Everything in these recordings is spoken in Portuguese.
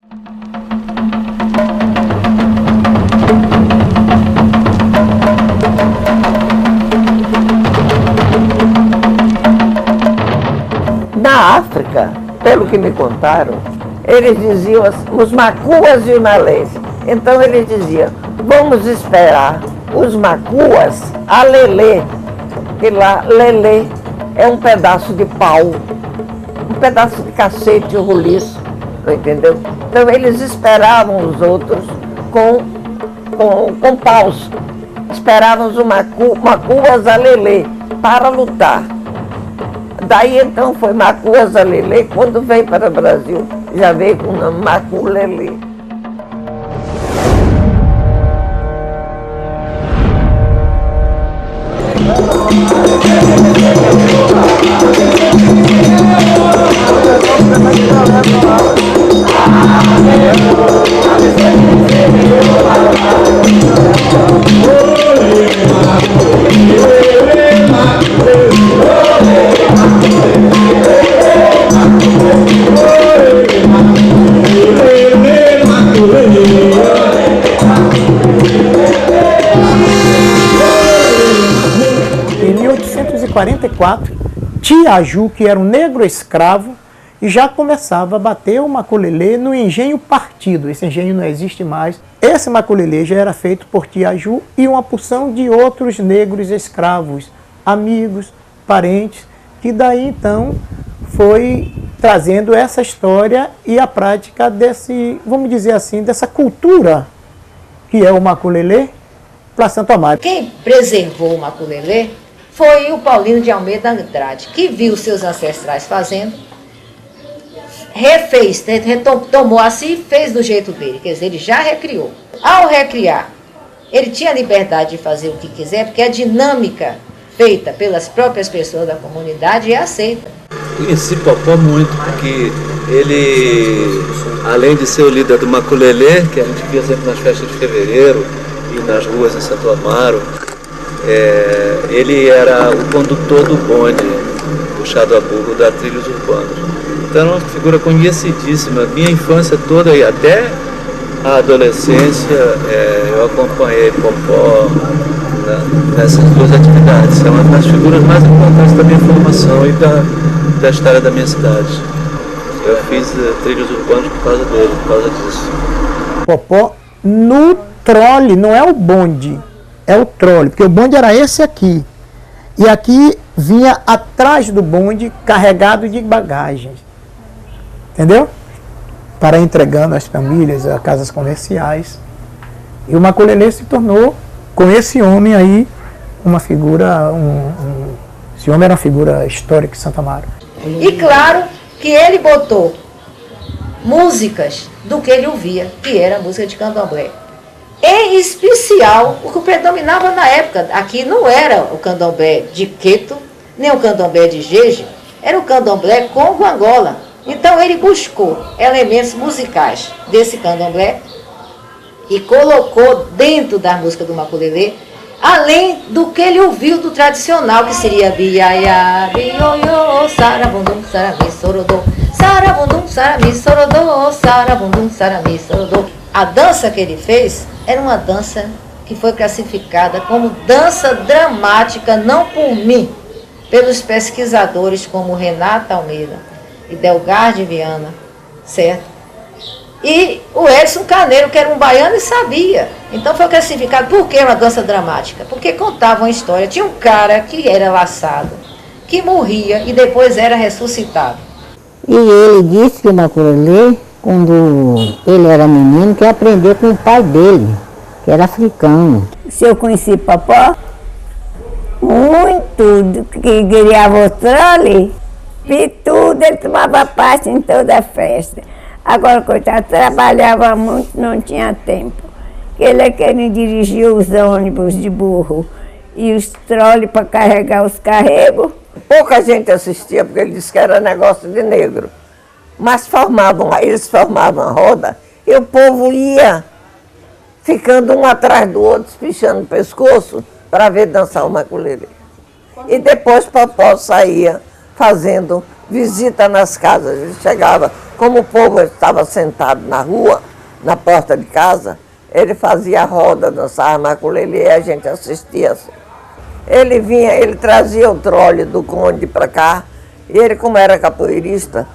Na África, pelo que me contaram, eles diziam os macuas e os malês. Então eles diziam, vamos esperar os macuas a lelê, que lá lelê é um pedaço de pau, um pedaço de cacete, um roliço, entendeu? Então eles esperavam os outros com paus, esperavam os macuas a lelê para lutar. Daí então foi Macuas a Lelê, quando veio para o Brasil, já veio com o nome Macu Lelê. Em 1844, Tiaju, que era um negro escravo, e já começava a bater o maculelê no engenho partido. Esse engenho não existe mais. Esse maculelê já era feito por Tiaju e uma porção de outros negros escravos, amigos, parentes, que daí então foi trazendo essa história e a prática desse, vamos dizer assim, dessa cultura que é o maculelê para Santo Amaro. Quem preservou o maculelê foi o Paulino de Almeida Andrade, que viu seus ancestrais fazendo, refez, tomou assim e fez do jeito dele, quer dizer, ele já recriou. Ao recriar, ele tinha liberdade de fazer o que quiser, porque a dinâmica feita pelas próprias pessoas da comunidade é aceita. Conheci Popó muito, porque ele, além de ser o líder do maculelê, que a gente via sempre nas festas de fevereiro e nas ruas em Santo Amaro, ele era o condutor do bonde, puxado a burro da Trilhos Urbanos. Então, é uma figura conhecidíssima. Minha infância toda e até a adolescência, eu acompanhei Popó nessas duas atividades. É uma das figuras mais importantes da minha formação e da história da minha cidade. Eu fiz Trilhos Urbanos por causa dele, por causa disso. Popó no trole, não é o bonde, é o trole, porque o bonde era esse aqui. E aqui vinha atrás do bonde carregado de bagagens. Entendeu? Para entregando às famílias, às casas comerciais. E o maculelê se tornou, com esse homem aí, uma figura, esse homem era uma figura histórica de Santo Amaro. E claro que ele botou músicas do que ele ouvia, que era a música de candomblé. Em especial, o que predominava na época, aqui não era o candomblé de Queto, nem o candomblé de Jeje, era o candomblé Congo-Angola. Então ele buscou elementos musicais desse candomblé e colocou dentro da música do maculelê, além do que ele ouviu do tradicional, que seria biaiá, bioiô, sarabundum, sarami, sorodô, sarabundum, sarami, sorodô, sarabundum, sarami, sorodô. A dança que ele fez era uma dança que foi classificada como dança dramática, não por mim, pelos pesquisadores como Renata Almeida e Delgarde Viana, certo? E o Edson Carneiro, que era um baiano e sabia. Então foi classificado. Por que uma dança dramática? Porque contava uma história. Tinha um cara que era laçado, que morria e depois era ressuscitado. E ele disse que o maculelê, quando ele era menino, que aprendeu com o pai dele, que era africano. Se eu conheci Popó, muito, que queria o trole, e tudo, ele tomava parte em toda a festa. Agora, coitado, trabalhava muito, não tinha tempo. Ele é quem dirigia os ônibus de burro e os trolles para carregar os carregos. Pouca gente assistia, porque ele disse que era negócio de negro. Mas eles formavam a roda e o povo ia ficando um atrás do outro, espichando o pescoço para ver dançar o maculelê. E depois Popó saía fazendo visita nas casas. Ele chegava como o povo estava sentado na rua, na porta de casa, ele fazia a roda, dançava maculelê e a gente assistia. Ele vinha, ele trazia o trole do Conde para cá, e ele, como era capoeirista,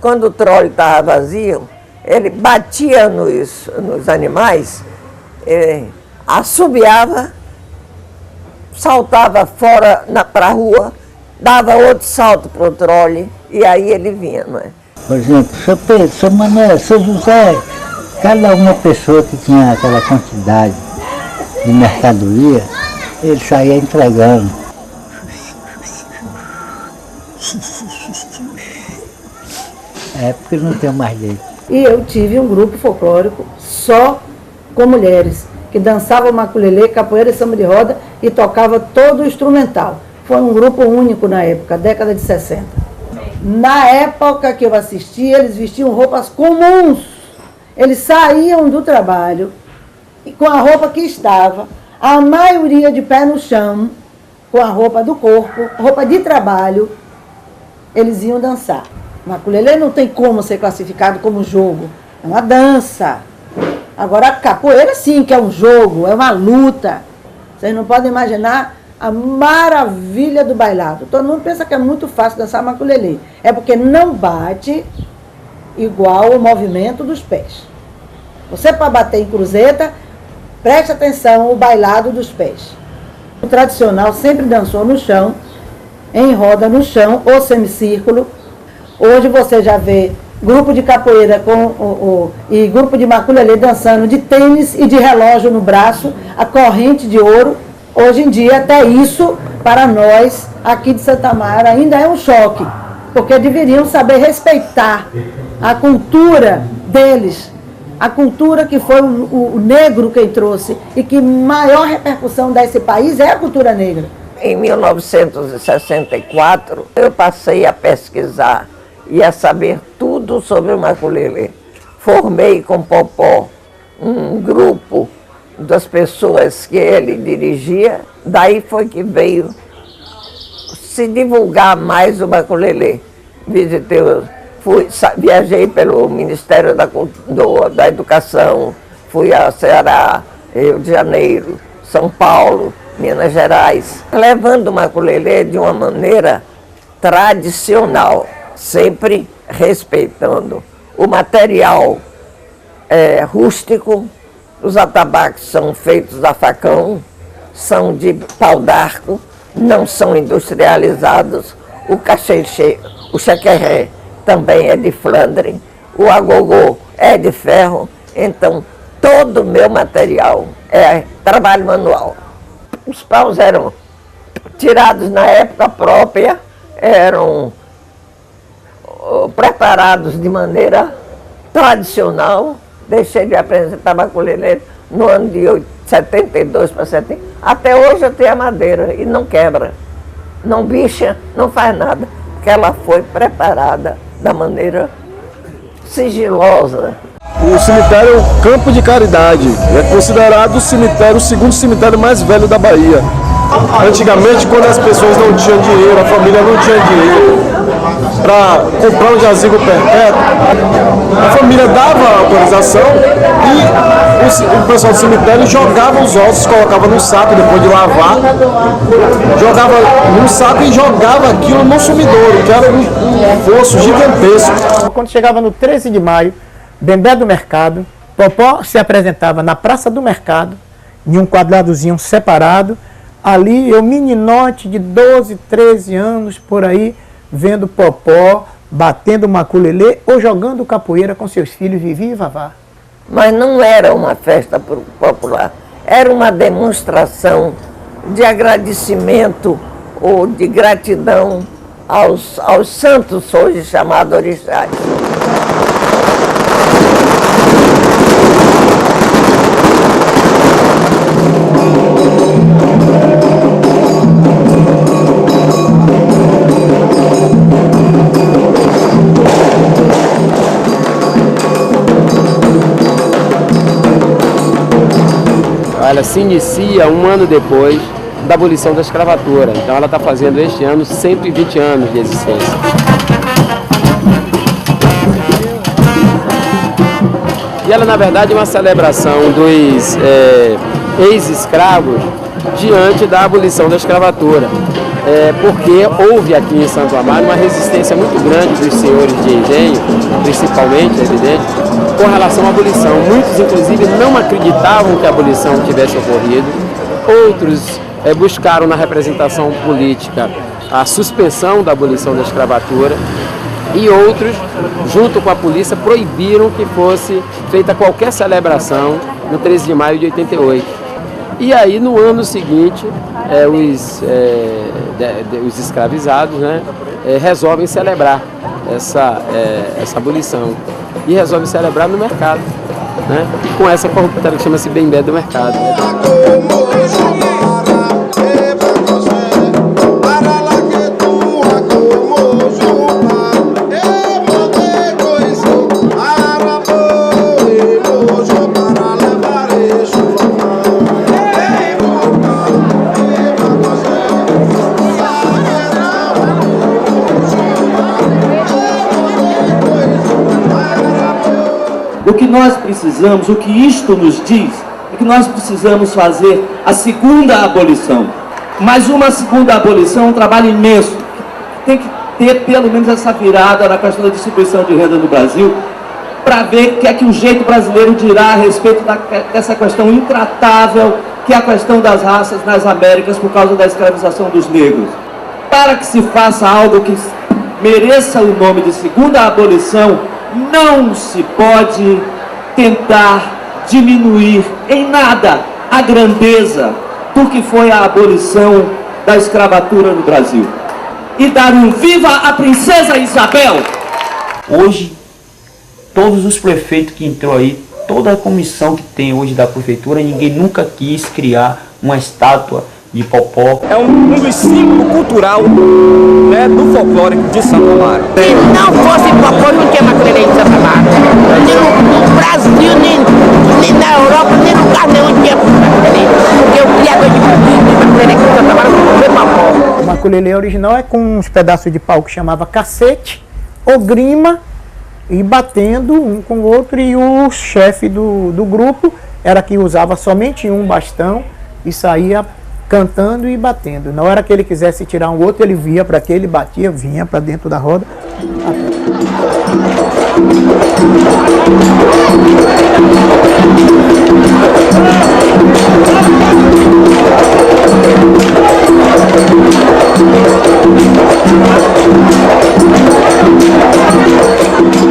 quando o trole estava vazio, ele batia nos animais, assobiava, saltava fora para a rua, dava outro salto para o trole, e aí ele vinha, não é? Por exemplo, São Pedro, São Manuel, São José, cada uma pessoa que tinha aquela quantidade de mercadoria, ele saía entregando. É porque não tem mais jeito. E eu tive um grupo folclórico só com mulheres, que dançavam maculelê, capoeira e samba de roda e tocava todo o instrumental. Foi um grupo único na época, década de 60. Na época que eu assisti, eles vestiam roupas comuns. Eles saíam do trabalho e com a roupa que estava, a maioria de pé no chão, com a roupa do corpo, roupa de trabalho, eles iam dançar. Maculelê não tem como ser classificado como jogo, é uma dança. Agora a capoeira sim, que é um jogo, é uma luta. Vocês não podem imaginar a maravilha do bailado. Todo mundo pensa que é muito fácil dançar maculelê. É porque não bate igual o movimento dos pés. Você para bater em cruzeta, preste atenção o bailado dos pés. O tradicional sempre dançou no chão, em roda no chão, ou semicírculo. Hoje você já vê grupo de capoeira e grupo de maculelê dançando de tênis e de relógio no braço, a corrente de ouro. Hoje em dia, até isso, para nós, aqui de Santa Amaro, ainda é um choque, porque deveriam saber respeitar a cultura deles, a cultura que foi o negro quem trouxe, e que maior repercussão desse país é a cultura negra. Em 1964, eu passei a pesquisar e a saber tudo sobre o maculelê. Formei com Popó um grupo das pessoas que ele dirigia, daí foi que veio se divulgar mais o maculelê. Viajei pelo Ministério da Educação, fui a Ceará, Rio de Janeiro, São Paulo, Minas Gerais, levando o maculelê de uma maneira tradicional, sempre respeitando o material rústico. Os atabaques são feitos a facão, são de pau d'arco, não são industrializados. O cachexê, o chaqueré também é de Flandre, o agogô é de ferro. Então, todo o meu material é trabalho manual. Os paus eram tirados na época própria, eram preparados de maneira tradicional. Deixei de apresentar maculelê no ano de 72 para 70. Até hoje eu tenho a madeira e não quebra, não bicha, não faz nada, porque ela foi preparada da maneira sigilosa. O cemitério é um campo de caridade, é considerado o segundo cemitério mais velho da Bahia. Antigamente, quando as pessoas não tinham dinheiro, a família não tinha dinheiro para comprar um jazigo perpétuo, a família dava autorização e o pessoal do cemitério jogava os ossos, colocava num saco depois de lavar, jogava num saco e jogava aquilo no sumidouro, que era um fosso gigantesco. Quando chegava no 13 de maio, Bembé do Mercado, Popó se apresentava na Praça do Mercado, em um quadradozinho separado. Ali eu, meninote de 12, 13 anos, por aí, vendo Popó, batendo maculelê ou jogando capoeira com seus filhos Vivi e Vavá. Mas não era uma festa popular, era uma demonstração de agradecimento ou de gratidão aos santos hoje chamados orixás. Ela se inicia um ano depois da abolição da escravatura. Então ela está fazendo este ano 120 anos de existência. E ela, na verdade, é uma celebração dos ex-escravos diante da abolição da escravatura. Porque houve aqui em Santo Amaro uma resistência muito grande dos senhores de engenho, principalmente, é evidente, com relação à abolição. Muitos, inclusive, não acreditavam que a abolição tivesse ocorrido. Outros buscaram na representação política a suspensão da abolição da escravatura. E outros, junto com a polícia, proibiram que fosse feita qualquer celebração no 13 de maio de 88. E aí, no ano seguinte, os escravizados, né, resolvem celebrar essa abolição. E resolvem celebrar no mercado, né, com essa corruptela que chama-se Bembé do Mercado. O que nós precisamos, o que isto nos diz, é que nós precisamos fazer a segunda abolição. Mas uma segunda abolição é um trabalho imenso. Tem que ter pelo menos essa virada na questão da distribuição de renda no Brasil, para ver o que é que o jeito brasileiro dirá a respeito dessa questão intratável, que é a questão das raças nas Américas por causa da escravização dos negros. Para que se faça algo que mereça o nome de segunda abolição, não se pode tentar diminuir em nada a grandeza do que foi a abolição da escravatura no Brasil. E dar um viva à princesa Isabel! Hoje, todos os prefeitos que entrou aí, toda a comissão que tem hoje da prefeitura, ninguém nunca quis criar uma estátua de Popó. É um dos símbolos cultural, né, do folclore de Santo Amaro. Se não fosse Popó, não tinha Maculelê em Santo Amaro. Nem no Brasil, nem na Europa, nem no lugar nenhum tinha Maculelê. Porque o criador de Maculelê aqui em Santo Amaro foi Popó. O Maculelê original é com uns pedaços de pau que chamava cacete, ou grima, e batendo um com o outro, e o chefe do grupo era que usava somente um bastão e saía cantando e batendo. Na hora que ele quisesse tirar um outro, ele via para aquele, batia, vinha para dentro da roda.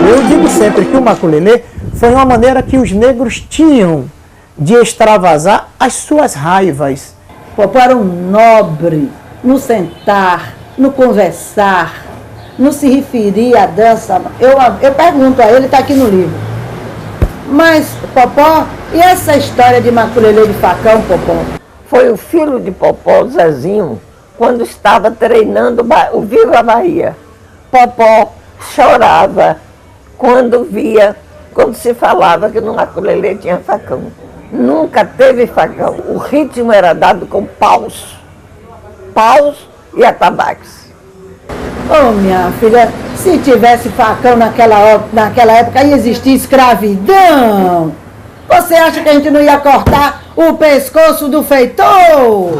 Eu digo sempre que o maculelê foi uma maneira que os negros tinham de extravasar as suas raivas. Popó era um nobre no sentar, no conversar, no se referir à dança. Eu pergunto a ele, está aqui no livro. Mas, Popó, e essa história de maculelê de facão, Popó? Foi o filho de Popó, Zezinho, quando estava treinando o Viva Bahia. Popó chorava quando se falava que no maculelê tinha facão. Nunca teve facão. O ritmo era dado com paus e atabaques. Oh, minha filha, se tivesse facão naquela época, ia existir escravidão. Você acha que a gente não ia cortar o pescoço do feitor?